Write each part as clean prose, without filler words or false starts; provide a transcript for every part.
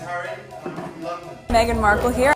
Harry, from London. Meghan Markle here.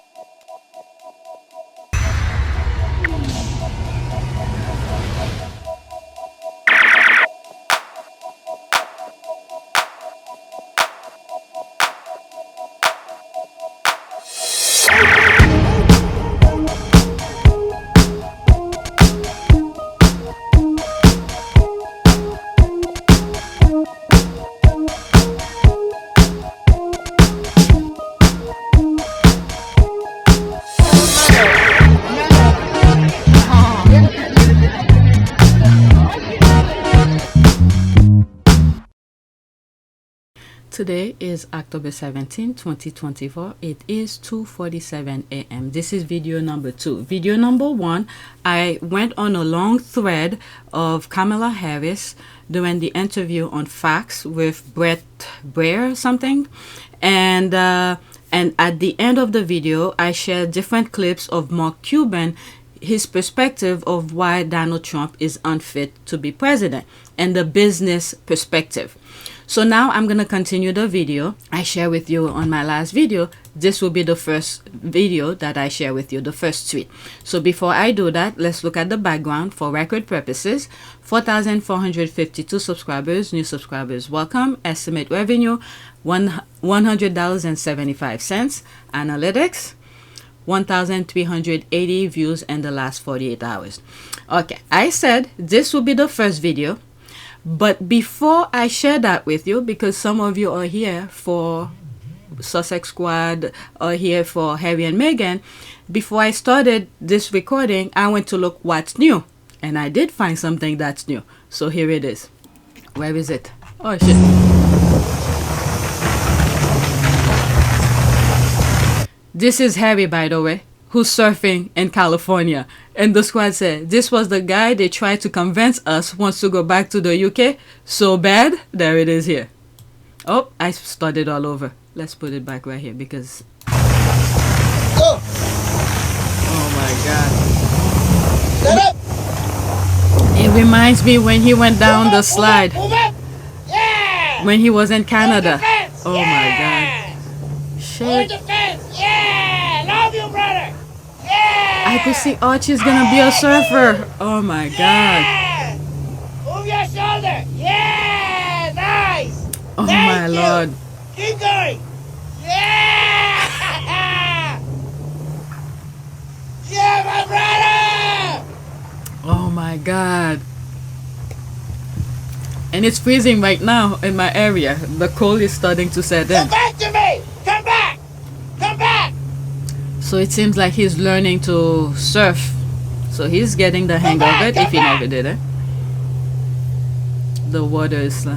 Today is October 17, 2024. It is 2:47 a.m. This is video number 2. Video number 1, I went on a long thread of Kamala Harris doing the interview on Facts with Brett Baier or something. And at the end of the video, I shared different clips of Mark Cuban, his perspective of why Donald Trump is unfit to be president, and the business perspective. So now I'm going to continue the video I shared with you on my last video. This will be the first video that I share with you, the first tweet. So before I do that, let's look at the background for record purposes. 4,452 subscribers, new subscribers, welcome. Estimate revenue, $100.75. Analytics, 1,380 views in the last 48 hours. Okay, I said this will be the first video. But before I share that with you, because some of you are here for Sussex Squad, or here for Harry and Meghan, before I started this recording, I went to look what's new. And I did find something that's new. So here it is. Where is it? Oh, shit. This is Harry, by the way, who's surfing in California. And the squad said, this was the guy they tried to convince us wants to go back to the UK so bad. There it is here. Oh, I started all over. Let's put it back right here because... Oh my God. Get up! It reminds me when he went down the slide. Move up! Yeah! When he was in Canada. Oh yeah! my God. Shit. Yeah! Love you, brother! Yeah! I could see Archie's gonna be a surfer. Oh my God. Yeah! Move your shoulder! Yeah! Nice! Oh Thank my you. Lord. Keep going! Yeah! Yeah, my brother! Oh my God. And it's freezing right now in my area. The cold is starting to set Come in. back to me! Come back! Come back! So it seems like he's learning to surf. So he's getting the hang of it if he never did it. The water is so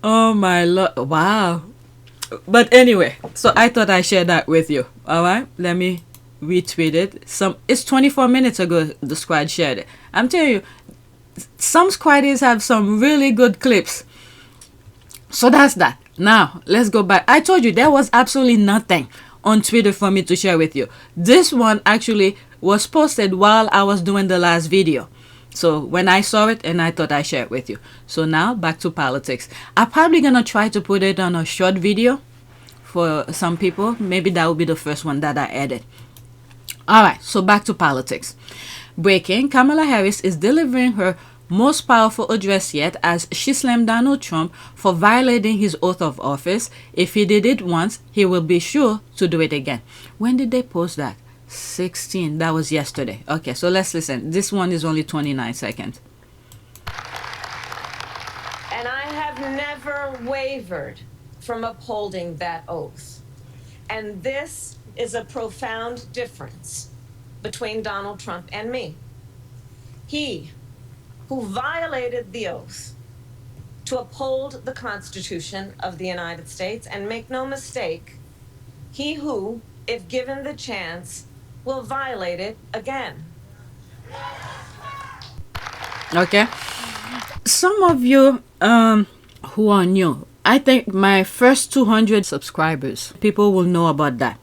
oh my Lord. Wow. But anyway, so I thought I'd share that with you. Alright, let me retweet it. It's 24 minutes ago the squad shared it. I'm telling you, some squaddies have some really good clips. So that's that. Now let's go back. I told you there was absolutely nothing on Twitter for me to share with you. This one actually was posted while I was doing the last video. So when I saw it, and I thought I'd share it with you. So now back to politics. I'm probably gonna try to put it on a short video for some people. Maybe that will be the first one that I edit. Alright, so back to politics. Breaking, Kamala Harris is delivering her most powerful address yet as she slammed Donald Trump for violating his oath of office. If he did it once, he will be sure to do it again. When did they post that? 16. That was yesterday. Okay, so let's listen. This one is only 29 seconds. And I have never wavered from upholding that oath. And this is a profound difference between Donald Trump and me. He, who violated the oath to uphold the Constitution of the United States, and make no mistake, he who, if given the chance, will violate it again. Okay. Some of you who are new, I think my first 200 subscribers, people will know about that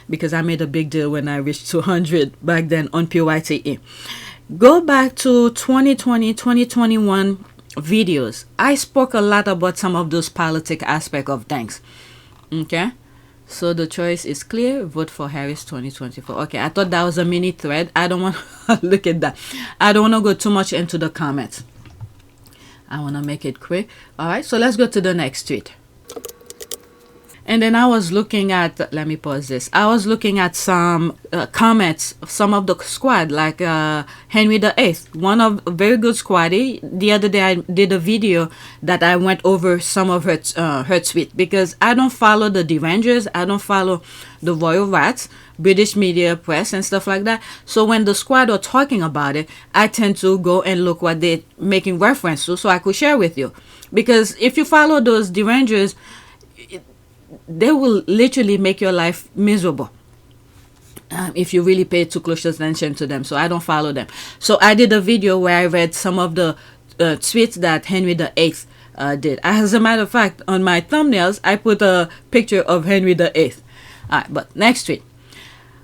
because I made a big deal when I reached 200 back then on PYTE. Go back to 2020, 2021 videos, I spoke a lot about some of those politic aspect of things. Okay. So the choice is clear. Vote for Harris 2024. Okay, I thought that was a mini thread. I don't want to look at that. I don't want to go too much into the comments. I want to make it quick. All right, so let's go to the next tweet. And then I was looking at, let me pause this. I was looking at some comments, some of the squad, like Henry VIII, one of a very good squaddy. The other day I did a video that I went over some of her tweet, because I don't follow the derangers, I don't follow the royal rats, British media, press, and stuff like that. So when the squad are talking about it, I tend to go and look what they're making reference to, so I could share with you. Because if you follow those derangers, they will literally make your life miserable if you really pay too close attention to them. So I don't follow them. So I did a video where I read some of the tweets that Henry VIII did. As a matter of fact, on my thumbnails, I put a picture of Henry VIII. All right, but next tweet.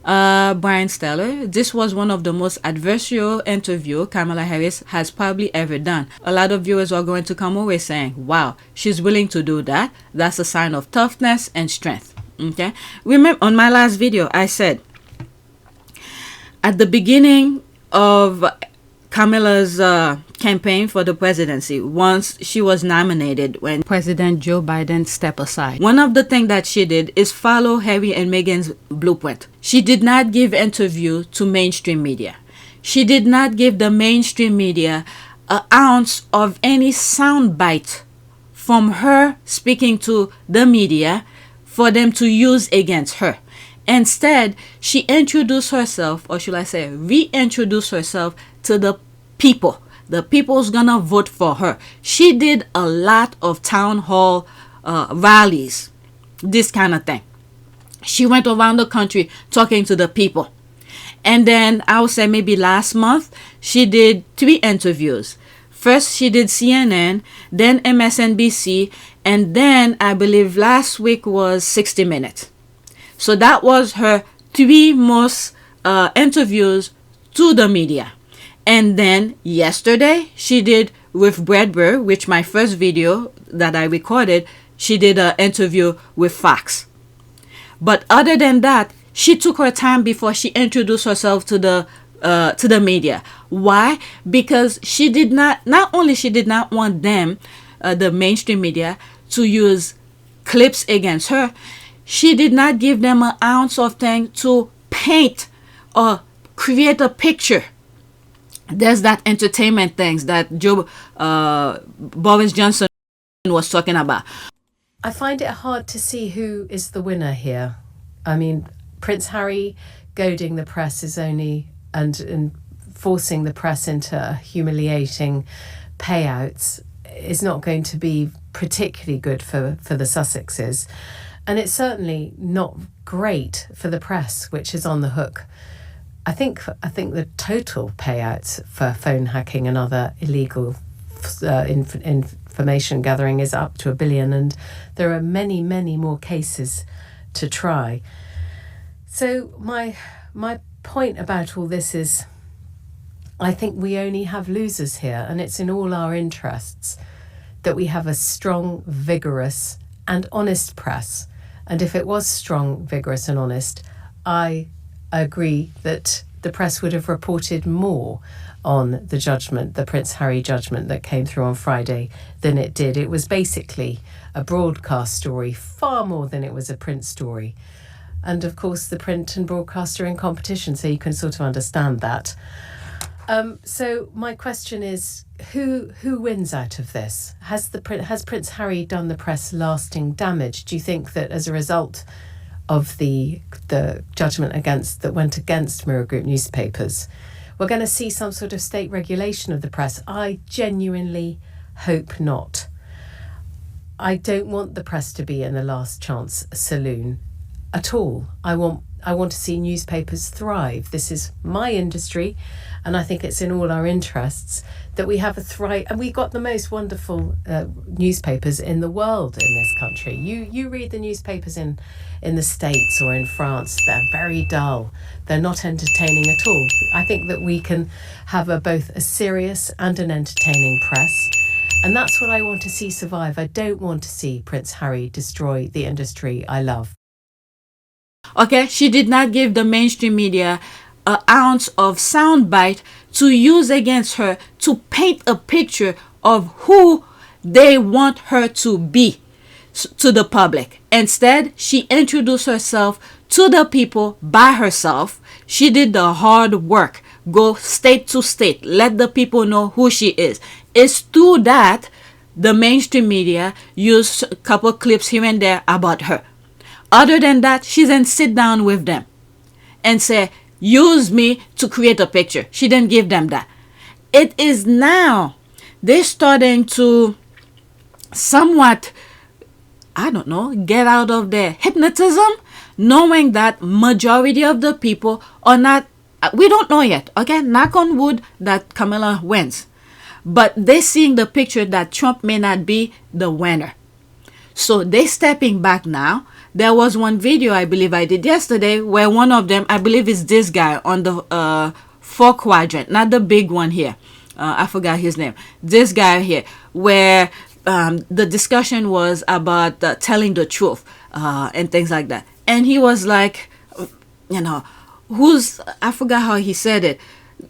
Brian Steller, this was one of the most adversarial interview Kamala Harris has probably ever done. A lot of viewers are going to come away saying, wow, she's willing to do that. That's a sign of toughness and strength. Okay. Remember, on my last video, I said, at the beginning of Kamala's campaign for the presidency, once she was nominated, when President Joe Biden stepped aside, one of the things that she did is follow Harry and Meghan's blueprint. She did not give interview to mainstream media. She did not give the mainstream media an ounce of any soundbite from her speaking to the media for them to use against her. Instead, she introduced herself, or should I say reintroduced herself, to the people. The people's gonna vote for her. She did a lot of town hall rallies, this kind of thing. She went around the country talking to the people. And then I would say maybe last month, she did 3 interviews. First, she did CNN, then MSNBC, and then I believe last week was 60 Minutes. So that was her 3 most interviews to the media. And then yesterday, she did with Brett Baier, which my first video that I recorded, she did an interview with Fox. But other than that, she took her time before she introduced herself to the media. Why? Because she did not only she did not want them, the mainstream media, to use clips against her, she did not give them an ounce of thing to paint or create a picture. There's that entertainment things that Boris Johnson was talking about. I find it hard to see who is the winner here. I mean, Prince Harry goading the press is only and forcing the press into humiliating payouts is not going to be particularly good for the Sussexes. And it's certainly not great for the press, which is on the hook. I think the total payouts for phone hacking and other illegal information gathering is up to $1 billion, and there are many, many more cases to try. So my point about all this is, I think we only have losers here, and it's in all our interests that we have a strong, vigorous, and honest press. And if it was strong, vigorous, and honest, I agree that the press would have reported more on the judgment, the Prince Harry judgment that came through on Friday, than it did. It was basically a broadcast story, far more than it was a print story. And of course, the print and broadcast are in competition, so you can sort of understand that. So my question is, who wins out of this? Has Prince Harry done the press lasting damage? Do you think that as a result of the judgment that went against Mirror Group newspapers, we're going to see some sort of state regulation of the press? I genuinely hope not. I don't want the press to be in the last chance saloon at all. I want to see newspapers thrive. This is my industry, and I think it's in all our interests that we have a thrive. And we got the most wonderful newspapers in the world in this country. You read the newspapers in the States or in France, they're very dull. They're not entertaining at all. I think that we can have both a serious and an entertaining press. And that's what I want to see survive. I don't want to see Prince Harry destroy the industry I love. Okay, she did not give the mainstream media an ounce of soundbite to use against her to paint a picture of who they want her to be to the public. Instead, she introduced herself to the people by herself. She did the hard work. Go state to state. Let the people know who she is. It's through that the mainstream media used a couple clips here and there about her. Other than that, she didn't sit down with them and say, use me to create a picture. She didn't give them that. It is now they're starting to somewhat, I don't know, get out of their hypnotism, knowing that majority of the people are not, we don't know yet, okay, knock on wood that Kamala wins. But they're seeing the picture that Trump may not be the winner. So they're stepping back now. There was one video I believe I did yesterday where one of them, I believe it's this guy on the 4 quadrant, not the big one here. I forgot his name. This guy here, where the discussion was about telling the truth and things like that. And he was like, you know, I forgot how he said it.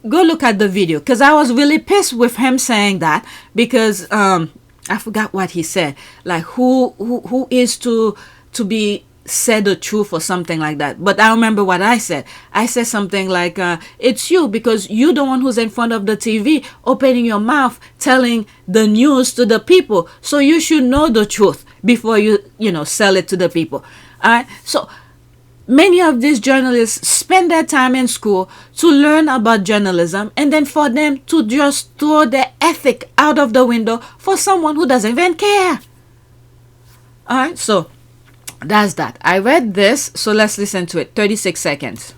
Go look at the video, because I was really pissed with him saying that, because I forgot what he said. Like who is to be said the truth or something like that. But I remember what I said. I said something like, it's you, because you're the one who's in front of the TV, opening your mouth, telling the news to the people. So you should know the truth before you sell it to the people. All right. So many of these journalists spend their time in school to learn about journalism, and then for them to just throw their ethic out of the window for someone who doesn't even care. All right. So that's that. I read this, so let's listen to it. 36 seconds.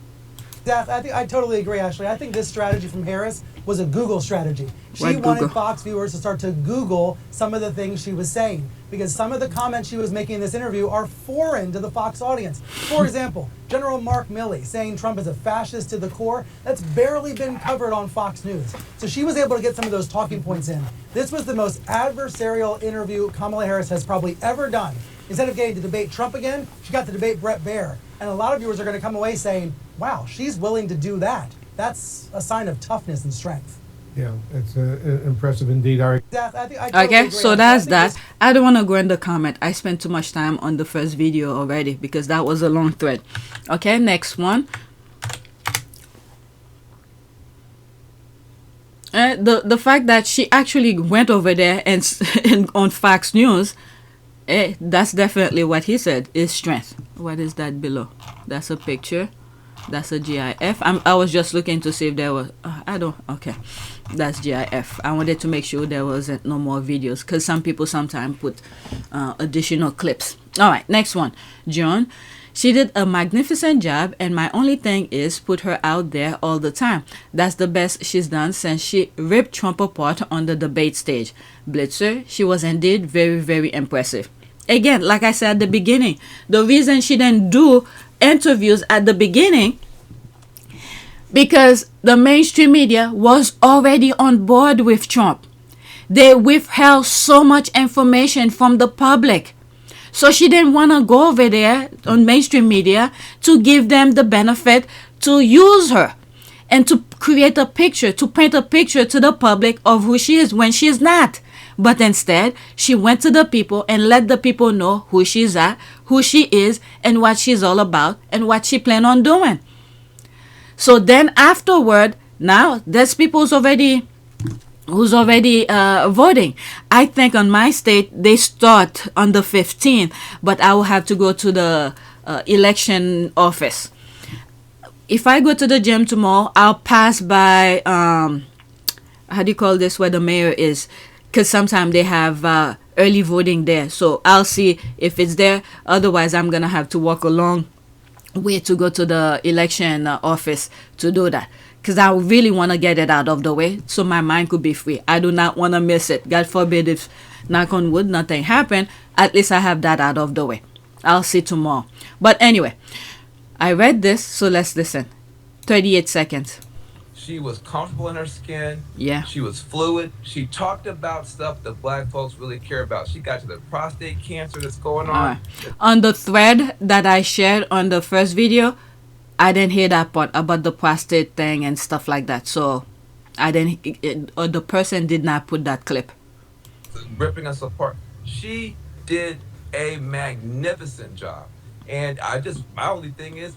I totally agree, Ashley. I think this strategy from Harris was a Google strategy. She What wanted Google? Fox viewers to start to Google some of the things she was saying, because some of the comments she was making in this interview are foreign to the Fox audience. For example, General Mark Milley saying Trump is a fascist to the core. That's barely been covered on Fox News. So she was able to get some of those talking points in. This was the most adversarial interview Kamala Harris has probably ever done. Instead of getting to debate Trump again, she got to debate Brett Baier. And a lot of viewers are going to come away saying, wow, she's willing to do that. That's a sign of toughness and strength. Yeah, it's impressive indeed. Ari. I totally Okay, agree. so that's that. I don't want to go in the comment. I spent too much time on the first video already because that was a long thread. Okay, next one. The fact that she actually went over there and on Fox News, that's definitely what he said is strength. What is that below? That's a picture. That's a GIF. I was just looking to see if there was. Okay, that's GIF. I wanted to make sure there wasn't no more videos, because some people sometimes put additional clips. All right, next one. John. She did a magnificent job, and my only thing is put her out there all the time. That's the best she's done since she ripped Trump apart on the debate stage. Blitzer, she was indeed very, very impressive. Again, like I said at the beginning, the reason she didn't do interviews at the beginning, because the mainstream media was already on board with Trump. They withheld so much information from the public. So she didn't want to go over there on mainstream media to give them the benefit to use her and to create a picture, to paint a picture to the public of who she is when she is not. But instead, she went to the people and let the people know who she's at, who she is, and what she's all about, and what she planned on doing. So then afterward, now there's people who's already voting. I think on my state, they start on the 15th, but I will have to go to the election office. If I go to the gym tomorrow, I'll pass by, how do you call this, where the mayor is? Because sometimes they have early voting there. So I'll see if it's there. Otherwise, I'm going to have to walk a long way to go to the election office to do that. Because I really want to get it out of the way so my mind could be free. I do not want to miss it. God forbid if, knock on wood, nothing happened. At least I have that out of the way. I'll see tomorrow. But anyway, I read this, so let's listen. 38 seconds. She was comfortable in her skin. Yeah. She was fluid. She talked about stuff that black folks really care about. She got to the prostate cancer that's going on. All right. On the thread that I shared on the first video, I didn't hear that part about the prostate thing and stuff like that. So I didn't, or the person did not put that clip. Ripping us apart. She did a magnificent job. And my only thing is,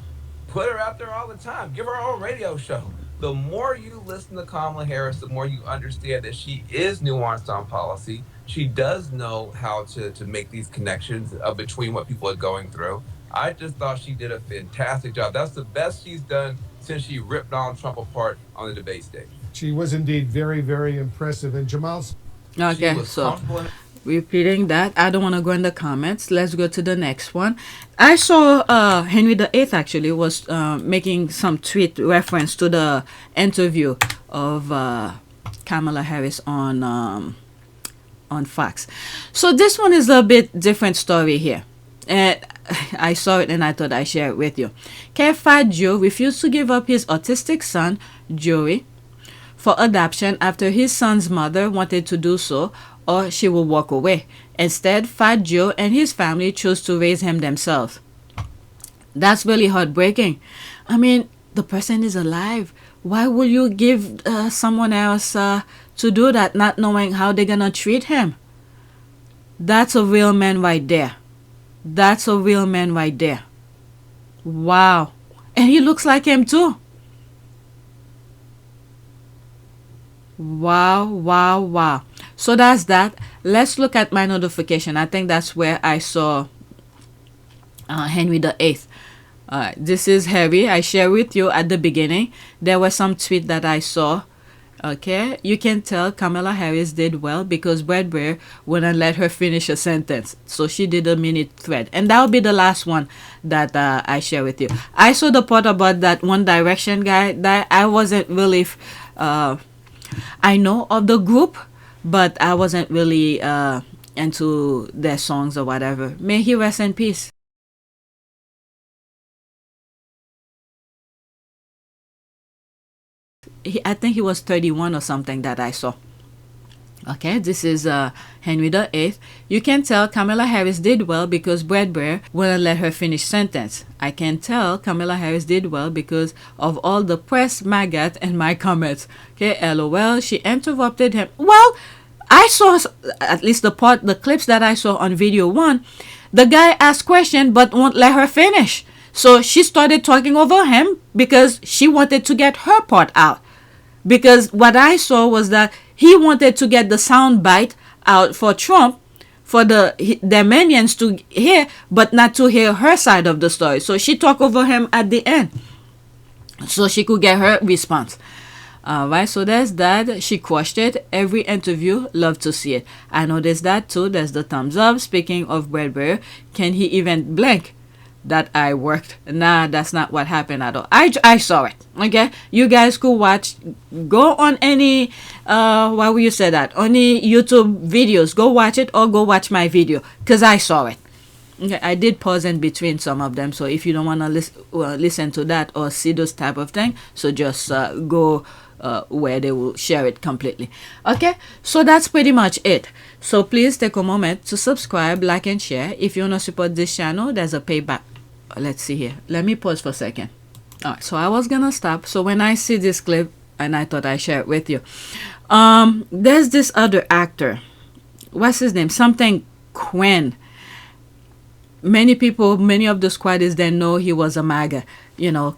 put her out there all the time. Give her her own radio show. The more you listen to Kamala Harris, the more you understand that she is nuanced on policy. She does know how to make these connections between what people are going through. I just thought she did a fantastic job. That's the best she's done since she ripped Donald Trump apart on the debate stage. She was indeed very, very impressive. And Jamal's. Okay, so repeating that, I don't want to go in the comments. Let's go to the next one. I saw Henry VIII actually was making some tweet reference to the interview of Kamala Harris on Fox. So this one is a bit different story here. I saw it and I thought I'd share it with you. Fat Joe refused to give up his autistic son, Joey, for adoption after his son's mother wanted to do so, or she will walk away. Instead, Fat Joe and his family chose to raise him themselves. That's really heartbreaking. I mean, the person is alive. Why will you give someone else to do that, not knowing how they're gonna treat him? That's a real man right there. That's a real man right there. Wow. And he looks like him too. Wow, wow, wow. So that's that. Let's look at my notification. I think that's where I saw Henry VIII. This is heavy. I share with you at the beginning. There was some tweet that I saw. Okay, you can tell Kamala Harris did well because Brett Baier wouldn't let her finish a sentence. So she did a minute thread. And that will be the last one that I share with you. I saw the part about that One Direction guy that I wasn't really... I know of the group, but I wasn't really into their songs or whatever. May he rest in peace. I think he was 31 or something that I saw. Okay, this is Henry VIII. You can tell Kamala Harris did well because Brett Baier wouldn't let her finish sentence. I can tell Kamala Harris did well because of all the press, maggot, and my comments. Okay, LOL, she interrupted him. Well, I saw, at least the clips that I saw on video 1, the guy asked question but won't let her finish. So she started talking over him because she wanted to get her part out. Because what I saw was that he wanted to get the sound bite out for Trump, for their minions to hear, but not to hear her side of the story. So she talked over him at the end, so she could get her response. Alright, so there's that. She crushed it. Every interview, love to see it. I noticed that too. There's the thumbs up. Speaking of Brett Baier, can he even blink? That I worked. Nah, that's not what happened at all. I saw it. Okay, you guys could watch. Go on any why would you say that? Any YouTube videos. Go watch it or go watch my video because I saw it. Okay, I did pause in between some of them. So if you don't want to listen to that or see those type of thing, so just go where they will share it completely. Okay, so that's pretty much it. So please take a moment to subscribe, like, and share. If you want to support this channel, there's a payback. Let's see here. Let me pause for a second. All right, so I was gonna stop. So when I see this clip, and I thought I'd share it with you. There's this other actor. What's his name? Something Quinn. Many people, many of the squaddies then know he was a MAGA,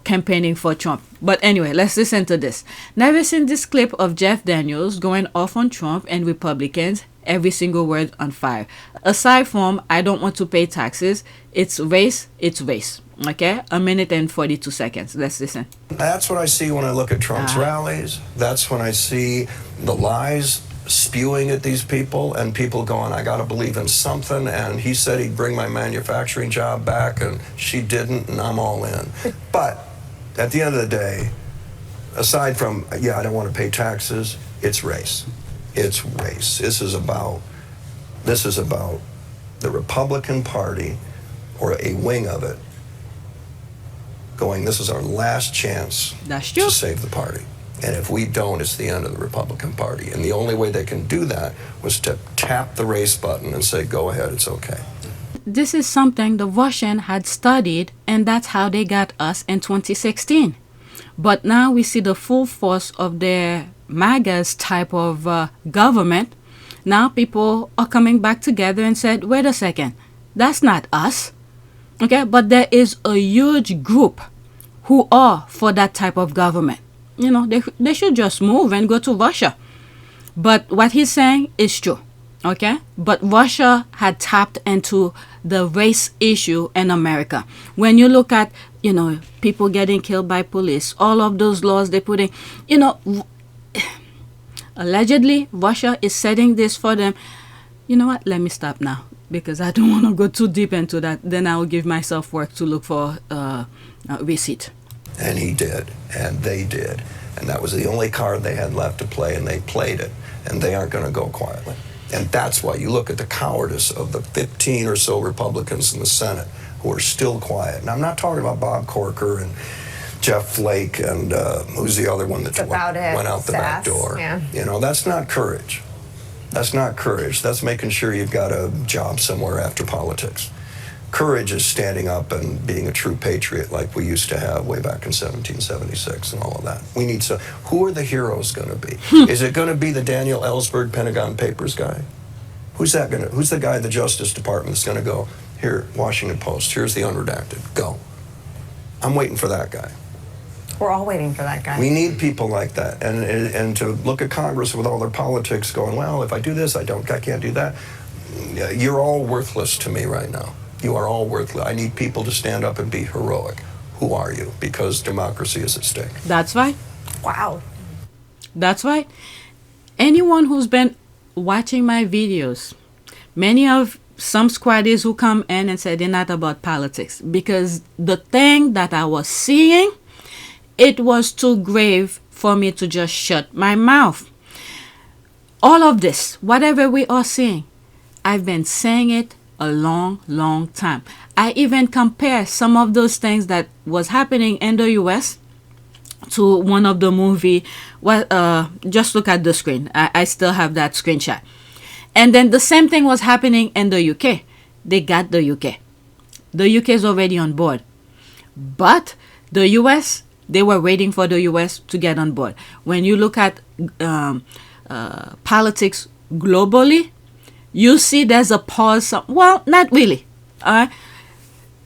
campaigning for Trump. But anyway, let's listen to this. Never seen this clip of Jeff Daniels going off on Trump and Republicans. Every single word on fire. Aside from, I don't want to pay taxes. It's race. Okay? 1 minute and 42 seconds. Let's listen. That's what I see when I look at Trump's rallies. That's when I see the lies spewing at these people and people going, I got to believe in something. And he said he'd bring my manufacturing job back and she didn't and I'm all in. But at the end of the day, aside from, I don't want to pay taxes, it's race. It's race. This is about the Republican Party or a wing of it going, this is our last chance to save the party. And if we don't, it's the end of the Republican Party. And the only way they can do that was to tap the race button and say, go ahead, it's okay. This is something the Russian had studied, and that's how they got us in 2016. But now we see the full force of their MAGA's type of government. Now people are coming back together and said, wait a second, that's not us. Okay, but there is a huge group who are for that type of government. You know, they should just move and go to Russia. But what he's saying is true. Okay, but Russia had tapped into the race issue in America. When you look at, you know, people getting killed by police, all of those laws they put in, you know, allegedly Russia is setting this for them. You know what? Let me stop now because I don't want to go too deep into that. Then I will give myself work to look for a receipt. And he did, and they did. And that was the only card they had left to play, and they played it. And they aren't going to go quietly. And that's why you look at the cowardice of the 15 or so Republicans in the Senate who are still quiet. And I'm not talking about Bob Corker and Jeff Flake and who's the other one that went out the back door. Yeah. You know, that's not courage. That's not courage. That's making sure you've got a job somewhere after politics. Courage is standing up and being a true patriot like we used to have way back in 1776 and all of that. We need so. Who are the heroes going to be? Is it going to be the Daniel Ellsberg Pentagon Papers guy? Who's that going to? Who's the guy in the Justice Department that's going to go, here, Washington Post, here's the unredacted, go. I'm waiting for that guy. We're all waiting for that guy. We need people like that. And to look at Congress with all their politics going, well, if I do this, I can't do that. You're all worthless to me right now. You are all worthless. I need people to stand up and be heroic. Who are you? Because democracy is at stake. That's right. Wow. That's right. Anyone who's been watching my videos, many of some squaddies who come in and say they're not about politics, because the thing that I was seeing, it was too grave for me to just shut my mouth. All of this, whatever we are seeing, I've been saying it a long time. I even compare some of those things that was happening in the US to one of the movie. Well, just look at the screen. I still have that screenshot. And then the same thing was happening in the UK. They got the UK. The UK is already on board. But the US, they were waiting for the US to get on board. When you look at politics globally, you see there's a pause. Well, not really.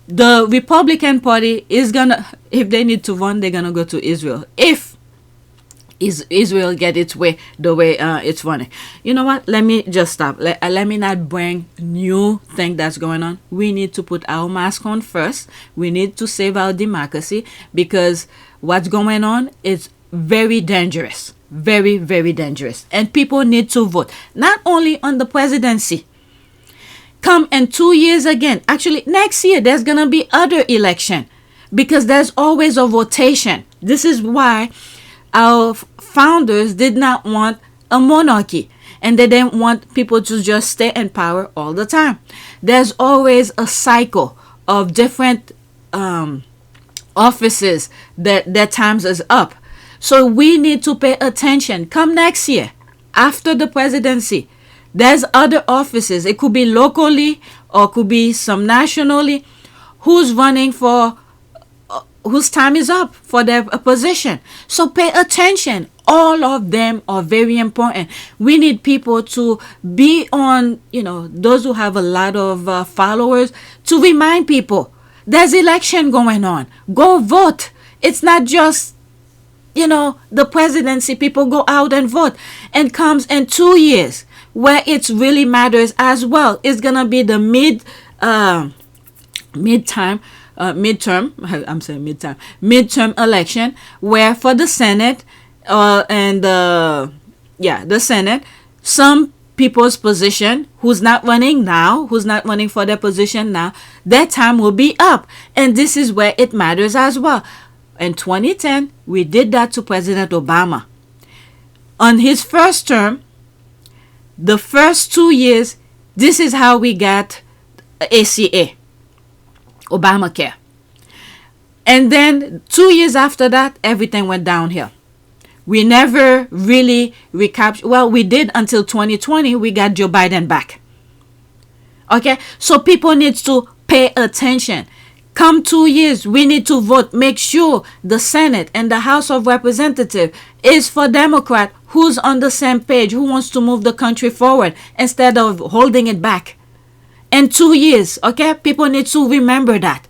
The Republican Party is gonna, if they need to run, they're gonna go to Israel. If Israel get its way the way it's running. You know what? Let me just stop. Let me not bring new thing that's going on. We need to put our mask on first. We need to save our democracy, because what's going on is very dangerous. Very, very dangerous. And people need to vote. Not only on the presidency. Come in 2 years again. Actually, next year, there's going to be other election. Because there's always a rotation. This is why our founders did not want a monarchy. And they didn't want people to just stay in power all the time. There's always a cycle of different offices that their times is up. So we need to pay attention. Come next year, after the presidency, there's other offices. It could be locally or could be some nationally. Who's running for, whose time is up for their position. So pay attention. All of them are very important. We need people to be on, you know, those who have a lot of followers, to remind people there's election going on. Go vote. It's not just, you know, the presidency. People go out and vote, and comes in 2 years where it really matters as well. It's gonna be the midterm election, where for the Senate the Senate, some people's position who's not running for their position now, their time will be up, and this is where it matters as well. In 2010, we did that to President Obama. On his first term, the first 2 years, this is how we got ACA, Obamacare. And then 2 years after that, everything went downhill. We never really recaptured. Well, we did until 2020. We got Joe Biden back. Okay, so people need to pay attention. Come 2 years, we need to vote. Make sure the Senate and the House of Representatives is for Democrat who's on the same page, who wants to move the country forward instead of holding it back. In 2 years, okay, people need to remember that.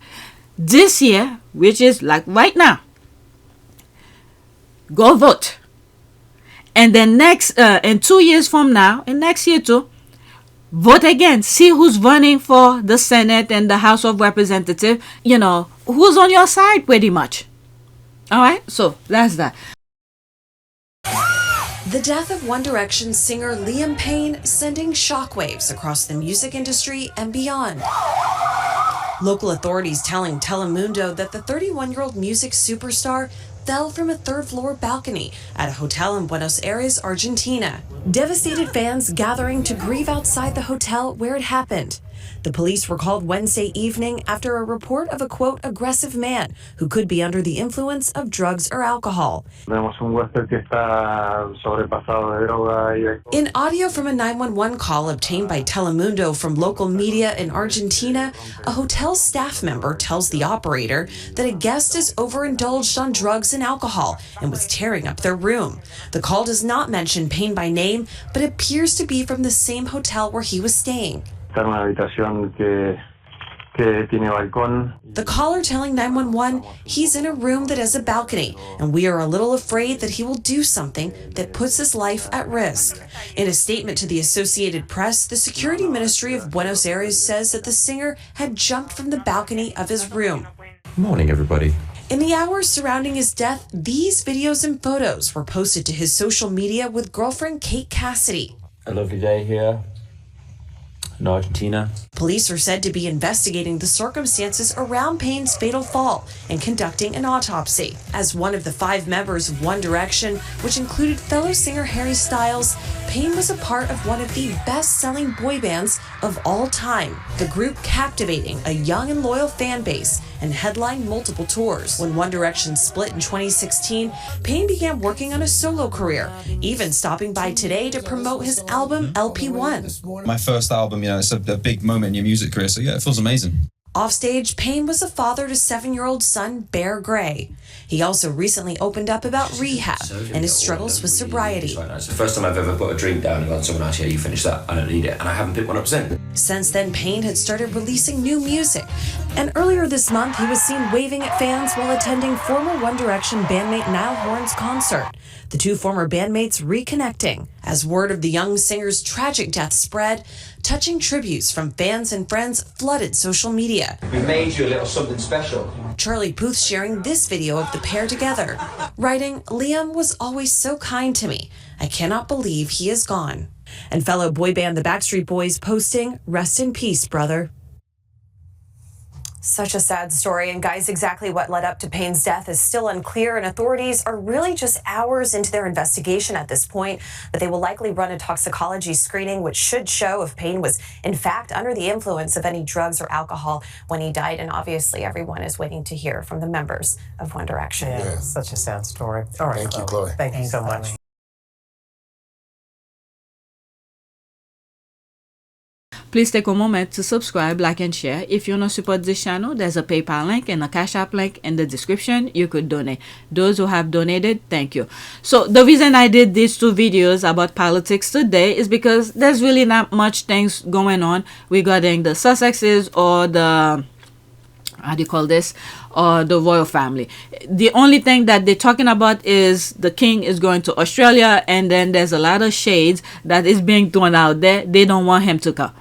This year, which is like right now, go vote. And then next, in 2 years from now, and next year too, vote again. See who's running for the Senate and the House of Representatives. You know, who's on your side pretty much. All right, so that's that. The death of One Direction singer Liam Payne sending shockwaves across the music industry and beyond. Local authorities telling Telemundo that the 31-year-old music superstar fell from a third-floor balcony at a hotel in Buenos Aires, Argentina. Devastated fans gathering to grieve outside the hotel where it happened. The police were called Wednesday evening after a report of a, quote, aggressive man who could be under the influence of drugs or alcohol. In audio from a 911 call obtained by Telemundo from local media in Argentina, a hotel staff member tells the operator that a guest is overindulged on drugs and alcohol and was tearing up their room. The call does not mention Payne by name, but appears to be from the same hotel where he was staying. The caller telling 911 he's in a room that has a balcony, and we are a little afraid that he will do something that puts his life at risk. In a statement to the Associated Press, the Security Ministry of Buenos Aires says that the singer had jumped from the balcony of his room. Morning, everybody. In the hours surrounding his death, these videos and photos were posted to his social media with girlfriend Kate Cassidy. A lovely day here in Argentina. Police are said to be investigating the circumstances around Payne's fatal fall and conducting an autopsy. As one of the 5 members of One Direction, which included fellow singer Harry Styles, Payne was a part of one of the best-selling boy bands of all time. The group captivating a young and loyal fan base and headlined multiple tours. When One Direction split in 2016, Payne began working on a solo career, even stopping by today to promote his album LP1. My first album, it's a big moment in your music career, so yeah, it feels amazing. Offstage, Payne was a father to 7-year-old son Bear Gray. He also recently opened up about rehab and his struggles with sobriety. It's the first time I've ever put a drink down and gone to someone else, yeah, you finished that, I don't need it, and I haven't picked one up since. Since then, Payne had started releasing new music, and earlier this month he was seen waving at fans while attending former One Direction bandmate Niall Horan's concert. The two former bandmates reconnecting as word of the young singer's tragic death spread. Touching tributes from fans and friends flooded social media. We made you a little something special. Charlie Puth sharing this video of the pair together, writing, "Liam was always so kind to me. I cannot believe he is gone." And fellow boy band the Backstreet Boys posting, "Rest in peace, brother." Such a sad story. And guys, exactly what led up to Payne's death is still unclear, and authorities are really just hours into their investigation at this point. But they will likely run a toxicology screening, which should show if Payne was in fact under the influence of any drugs or alcohol when he died. And obviously everyone is waiting to hear from the members of One Direction. Yeah, such a sad story. All right, Thank you, Chloe. Thank you so much. Please take a moment to subscribe, like, and share. If you want to support this channel, there's a PayPal link and a Cash App link in the description. You could donate. Those who have donated, thank you. So the reason I did these 2 videos about politics today is because there's really not much things going on regarding the Sussexes or the, how do you call this, or the royal family. The only thing that they're talking about is the king is going to Australia, and then there's a lot of shades that is being thrown out there. They don't want him to come.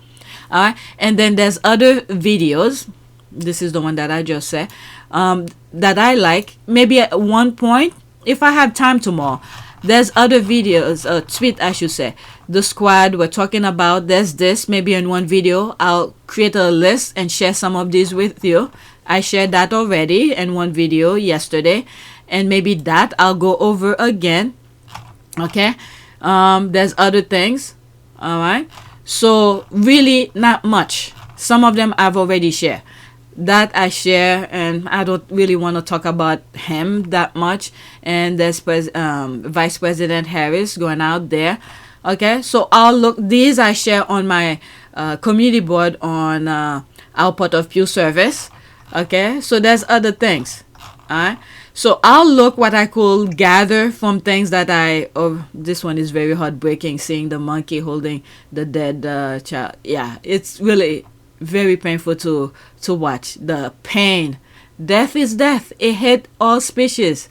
All right, and then there's other videos. This is the one that I just said that I like. Maybe at one point, if I have time tomorrow, there's other videos, tweet I should say. The squad we're talking about. There's this. Maybe in one video, I'll create a list and share some of these with you. I shared that already in one video yesterday, and maybe that I'll go over again. Okay, there's other things. All right. So really not much. Some of them I've already shared. that I share, and I don't really want to talk about him that much. And there's Vice President Harris going out there. Okay, so I'll look. These I share on my community board on our Port of Pew service. Okay, so there's other things. Alright, so I'll look what I could gather from things that this one is very heartbreaking, seeing the monkey holding the dead child. Yeah, it's really very painful to watch. The pain. Death is death. It hit all species.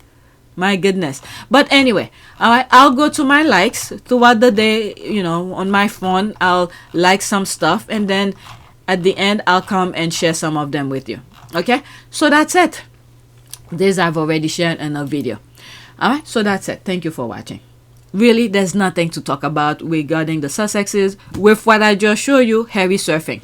My goodness. But anyway, I'll go to my likes throughout the day, on my phone. I'll like some stuff, and then at the end I'll come and share some of them with you. Okay, so that's it. This I've already shared in a video. Alright, so that's it. Thank you for watching. Really, there's nothing to talk about regarding the Sussexes with what I just showed you, heavy surfing.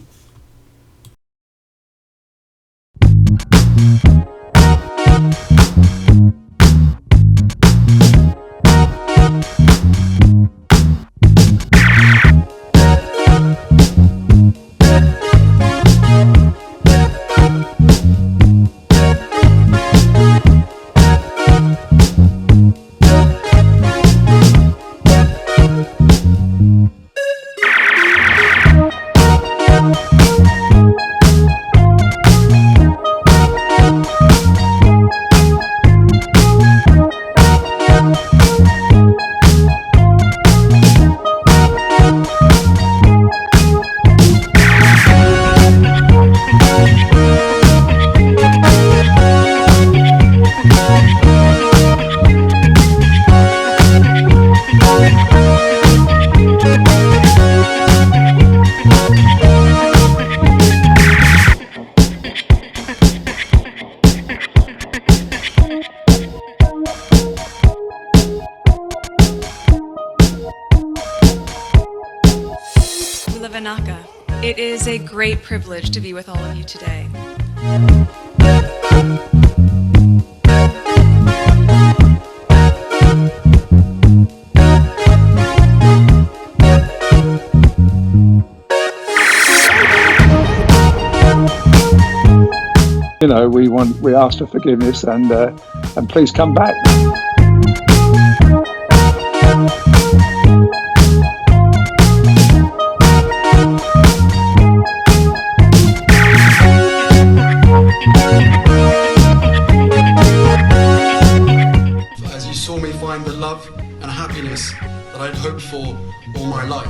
It is a great privilege to be with all of you today. We ask for forgiveness and please come back. As you saw me find the love and happiness that I'd hoped for all my life.